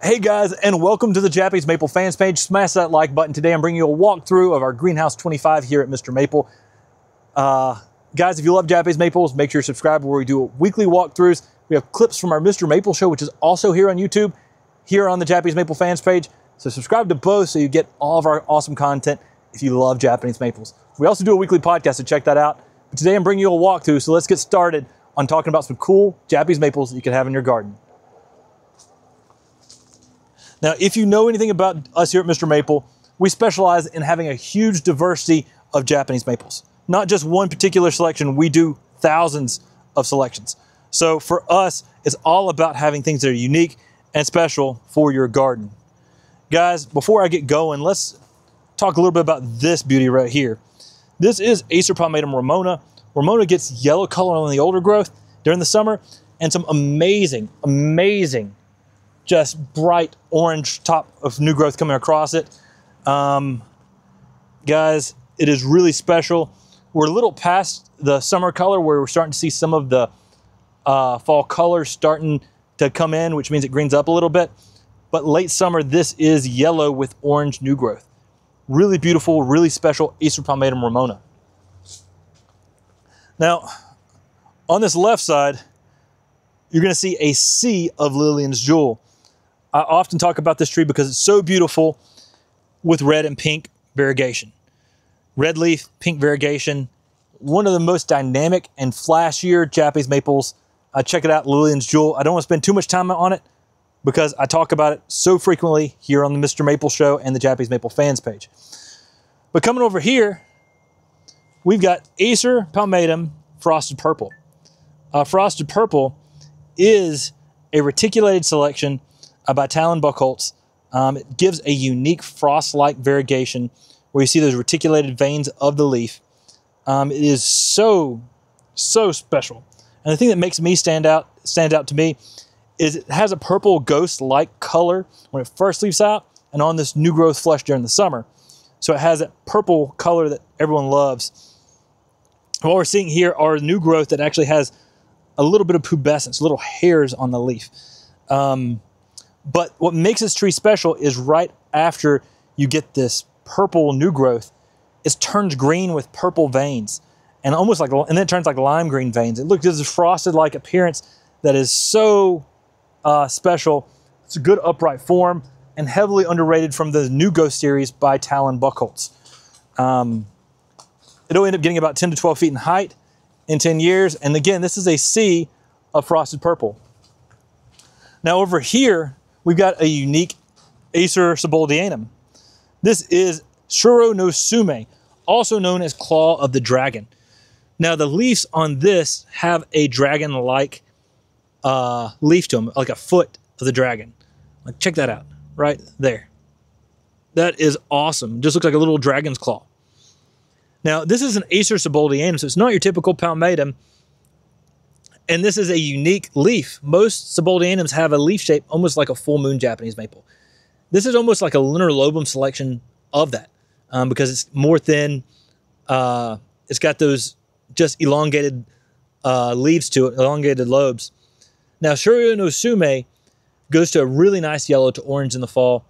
Hey guys, and welcome to the Japanese Maple fans page. Smash that like button. Today I'm bringing you a walkthrough of our greenhouse 25 here at MrMaple. Guys, if you love Japanese maples, make sure you subscribe where we do weekly walkthroughs. We have clips from our MrMaple show, which is also here on YouTube, here on the Japanese Maple fans page. So subscribe to both so you get all of our awesome content if you love Japanese maples. We also do a weekly podcast, so check that out. But today I'm bringing you a walkthrough, so let's get started on talking about some cool Japanese maples that you can have in your garden. Now, if you know anything about us here at MrMaple, we specialize in having a huge diversity of Japanese maples. Not just one particular selection, we do thousands of selections. So for us, it's all about having things that are unique and special for your garden. Guys, before I get going, let's talk a little bit about this beauty right here. This is Acer palmatum Ramona. Ramona gets yellow color on the older growth during the summer and some amazing, just bright orange top of new growth coming across it. Guys, it is really special. We're a little past the summer color where we're starting to see some of the fall colors starting to come in, which means it greens up a little bit. But late summer, this is yellow with orange new growth. Really beautiful, really special Acer palmatum Ramona. Now, on this left side, you're gonna see a sea of Lillian's Jewel. I often talk about this tree because it's so beautiful with red and pink variegation. Red leaf, pink variegation, one of the most dynamic and flashier Japanese maples. Check it out, Lillian's Jewel. I don't want to spend too much time on it because I talk about it so frequently here on the MrMaple show and the Japanese Maple fans page. But coming over here, we've got Acer palmatum Frosted Purple. Frosted Purple is a reticulated selection by Talon Buchholz. It gives a unique frost-like variegation where you see those reticulated veins of the leaf. It is so special. And the thing that makes me stand out to me is it has a purple ghost-like color when it first leaves out and on this new growth flush during the summer. So it has that purple color that everyone loves. What we're seeing here are new growth that actually has a little bit of pubescence, little hairs on the leaf. But what makes this tree special is right after you get this purple new growth, it turns green with purple veins and then it turns like lime green veins. It looks, there's a frosted-like appearance that is so special. It's a good upright form and heavily underrated from the New Ghost series by Talon Buchholz. It'll end up getting about 10 to 12 feet in height in 10 years. And again, this is a sea of frosted purple. Now over here, we've got a unique Acer subuldianum. This is Shuro no Sume, also known as Claw of the Dragon. Now the leaves on this have a dragon-like leaf to them, like a foot of the dragon. Like, check that out, right there. That is awesome. Just looks like a little dragon's claw. Now this is an Acer subuldianum, so it's not your typical palmatum. And this is a unique leaf. Most subuldianums have a leaf shape almost like a full moon Japanese maple. This is almost like a lunar lobum selection of that because it's more thin. It's got those just elongated leaves to it, elongated lobes. Now, Shuro no Sume goes to a really nice yellow to orange in the fall.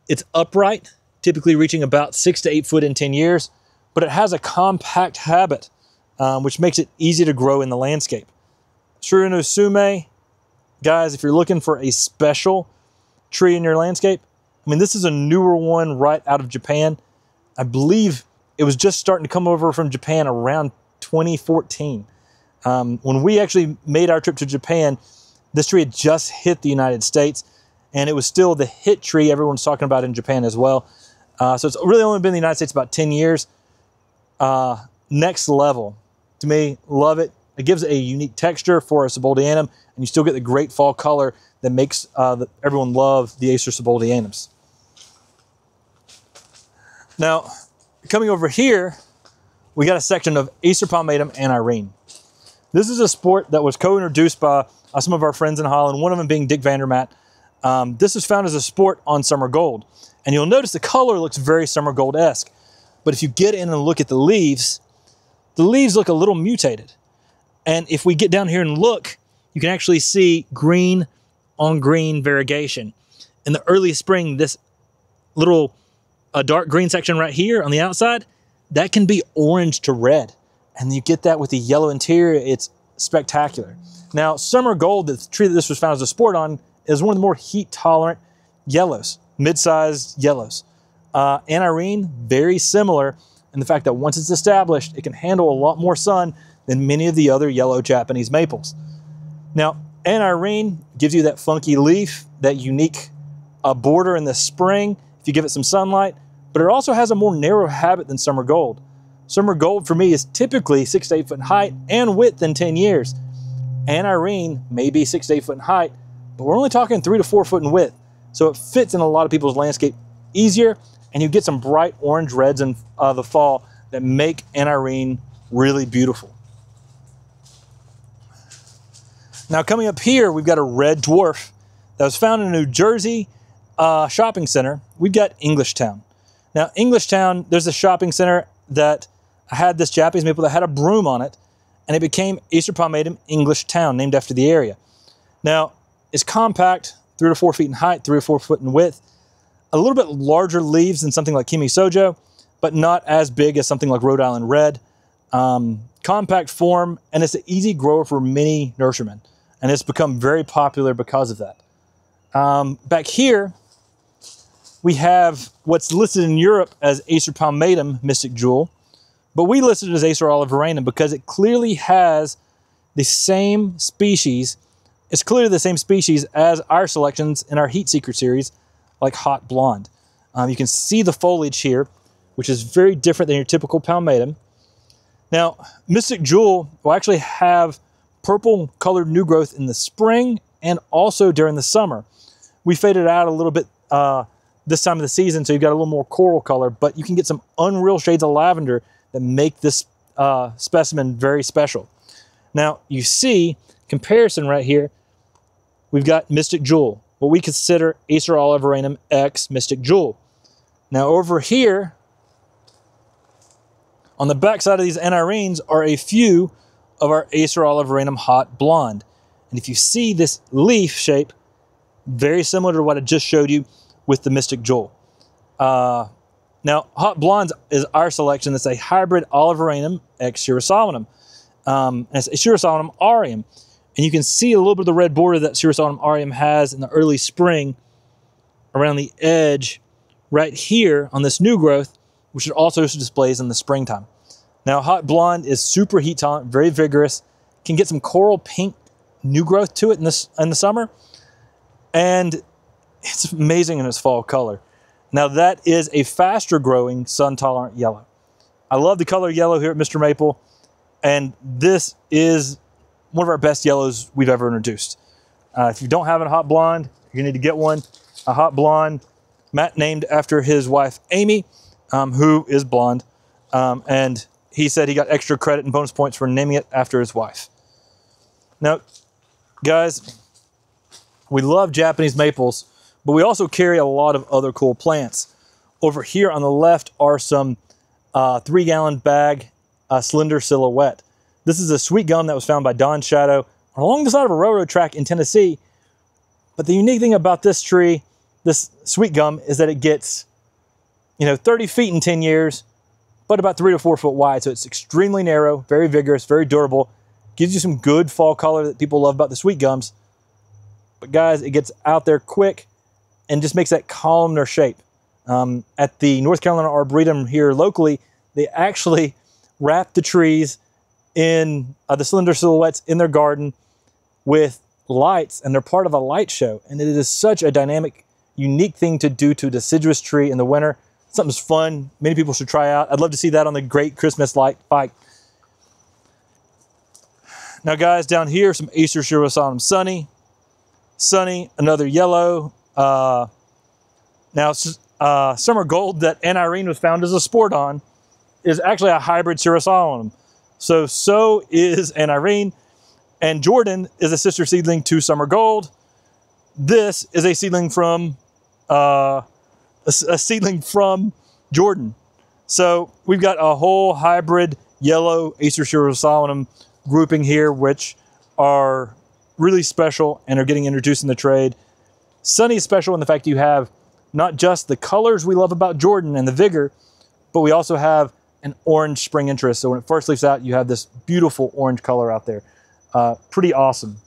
It's upright, typically reaching about 6 to 8 foot in 10 years, but it has a compact habit, which makes it easy to grow in the landscape. Shuro no Sume, guys, if you're looking for a special tree in your landscape, I mean, this is a newer one right out of Japan. I believe it was just starting to come over from Japan around 2014. When we actually made our trip to Japan, this tree had just hit the United States, and it was still the hit tree everyone's talking about in Japan as well. So it's really only been in the United States about 10 years. Next level. To me, love it. It gives a unique texture for a subuldianum, and you still get the great fall color that makes everyone love the Acer subuldianums. Now, coming over here, we got a section of Acer palmatum and Irene. This is a sport that was co-introduced by some of our friends in Holland, one of them being Dick Vandermaat. This is found as a sport on summer gold. And you'll notice the color looks very summer gold-esque. But if you get in and look at the leaves look a little mutated. And if we get down here and look, you can actually see green on green variegation. in the early spring, this little dark green section right here on the outside, that can be orange to red. And you get that with the yellow interior. It's spectacular. Now, Summer Gold, the tree that this was found as a sport on, is one of the more heat-tolerant yellows, mid-sized yellows. Anirene, very similar in the fact that once it's established, it can handle a lot more sun than many of the other yellow Japanese maples. Now, Anirene gives you that funky leaf, that unique border in the spring if you give it some sunlight, but it also has a more narrow habit than Summer Gold. Summer Gold for me is typically 6 to 8 foot in height and width in 10 years. Anirene may be 6 to 8 foot in height, but we're only talking 3 to 4 foot in width. So it fits in a lot of people's landscape easier, and you get some bright orange reds in the fall that make Anirene really beautiful. Now coming up here, we've got a red dwarf that was found in a New Jersey shopping center. We've got Englishtown. Now Englishtown, there's a shopping center that had this Japanese maple that had a broom on it, and it became Acer palmatum Englishtown, named after the area. Now, it's compact, 3 to 4 feet in height, 3 or 4 foot in width, a little bit larger leaves than something like Kimi Sojo, but not as big as something like Rhode Island Red. Compact form, and it's an easy grower for many nurserymen, and it's become very popular because of that. Back here, we have what's listed in Europe as Acer palmatum Mystic Jewel, but we listed it as Acer oliveranum because it clearly has the same species. It's clearly the same species as our selections in our Heat Seeker series, like Hot Blonde. You can see the foliage here, which is very different than your typical palmatum. Now, Mystic Jewel will actually have purple colored new growth in the spring and also during the summer. We faded out a little bit this time of the season, so you've got a little more coral color, but you can get some unreal shades of lavender that make this specimen very special. Now, you see, comparison right here, we've got Mystic Jewel, what we consider Acer oliveranum X Mystic Jewel. Now, over here, on the back side of these Anirenes are a few of our Acer oliveranum Hot Blonde. And if you see this leaf shape, very similar to what I just showed you with the Mystic Jewel. Now, Hot Blonde is our selection. It's a hybrid oliveranum X Scirocyalinum. It's a Scirocyalinum aureum. And you can see a little bit of the red border that Scirocyalinum aureum has in the early spring around the edge right here on this new growth, which it also displays in the springtime. Now, Hot Blonde is super heat tolerant, very vigorous, can get some coral pink new growth to it in the summer, and it's amazing in its fall color. Now, that is a faster growing sun tolerant yellow. I love the color yellow here at MrMaple, and this is one of our best yellows we've ever introduced. If you don't have a Hot Blonde, you need to get one. A Hot Blonde, Matt named after his wife, Amy, who is blonde. And he said he got extra credit and bonus points for naming it after his wife. Now, guys, we love Japanese maples, but we also carry a lot of other cool plants. Over here on the left are some 3-gallon bag slender silhouette. This is a sweet gum that was found by Don Shadow along the side of a railroad track in Tennessee. But the unique thing about this tree, this sweet gum, is that it gets, 30 feet in 10 years, but about 3 to 4 foot wide. So it's extremely narrow, very vigorous, very durable. Gives you some good fall color that people love about the sweet gums. But guys, it gets out there quick and just makes that columnar shape. At the North Carolina Arboretum here locally, they actually wrap the trees in the slender silhouettes in their garden with lights, and they're part of a light show. And it is such a dynamic, unique thing to do to a deciduous tree in the winter. Something's fun. Many people should try out. I'd love to see that on the Great Christmas Light Bike. Now, guys, down here, some Acer Scirocyalinum Sunny, another yellow. Now, Summer Gold that Anirene was found as a sport on is actually a hybrid Scirocyalinum. So is Anirene, and Jordan is a sister seedling to Summer Gold. This is a seedling from Jordan. So we've got a whole hybrid yellow Acer Scirocyalinum grouping here, which are really special and are getting introduced in the trade. Sunny is special in the fact you have not just the colors we love about Jordan and the vigor, but we also have an orange spring interest. So when it first leaves out, you have this beautiful orange color out there. Pretty awesome.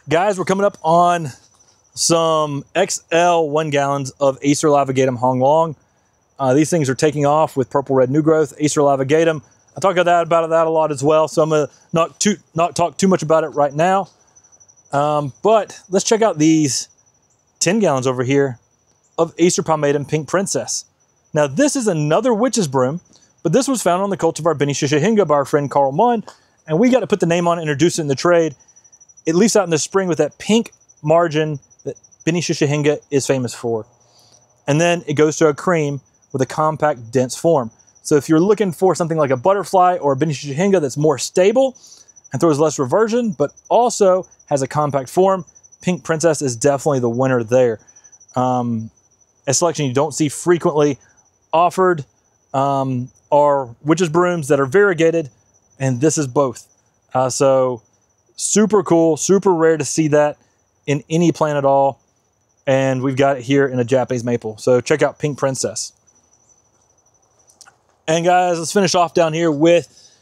Guys, we're coming up on some XL 1 gallons of Acer Lavagatum Hong Long. These things are taking off with purple red new growth. Acer Lavagatum, I talk about that a lot as well, so I'm gonna not talk too much about it right now. But let's check out these 10 gallons over here of Acer Palmatum Pink Princess. Now this is another witch's broom, but this was found on the cultivar Benny Shishahinga by our friend Carl Munn, and we got to put the name on it, introduce it in the trade. It leaves out in the spring with that pink margin that Benny Shishahinga is famous for. And then it goes to a cream with a compact, dense form. So if you're looking for something like a butterfly or a Benny Shishahinga that's more stable and throws less reversion, but also has a compact form, Pink Princess is definitely the winner there. A selection you don't see frequently offered are witch's brooms that are variegated, and this is both. So super cool, super rare to see that in any plant at all. And we've got it here in a Japanese maple. So check out Pink Princess. And guys, let's finish off down here with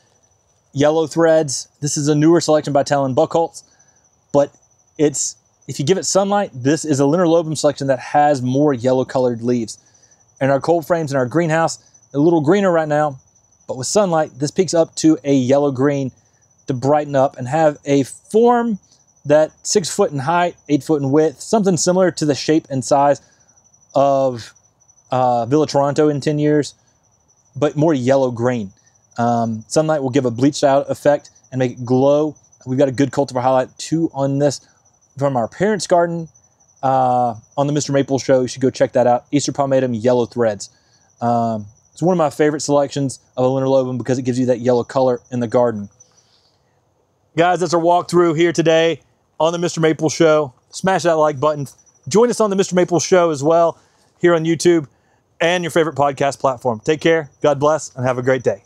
Yellow Threads. This is a newer selection by Talon Buchholz, but if you give it sunlight, this is a Linerlobum selection that has more yellow colored leaves. And our cold frames in our greenhouse, a little greener right now, but with sunlight, this peaks up to a yellow green to brighten up and have a form that 6 foot in height, 8 foot in width, something similar to the shape and size of Villa Toronto in 10 years, but more yellow green. Sunlight will give a bleached out effect and make it glow. We've got a good cultivar highlight too on this from our parents' garden on the MrMaple show. You should go check that out. Acer Palmatum Yellow Threads. It's one of my favorite selections of a Linerlobum because it gives you that yellow color in the garden. Guys, that's our walkthrough here today on the MrMaple show. Smash that like button. Join us on the MrMaple show as well here on YouTube and your favorite podcast platform. Take care, God bless, and have a great day.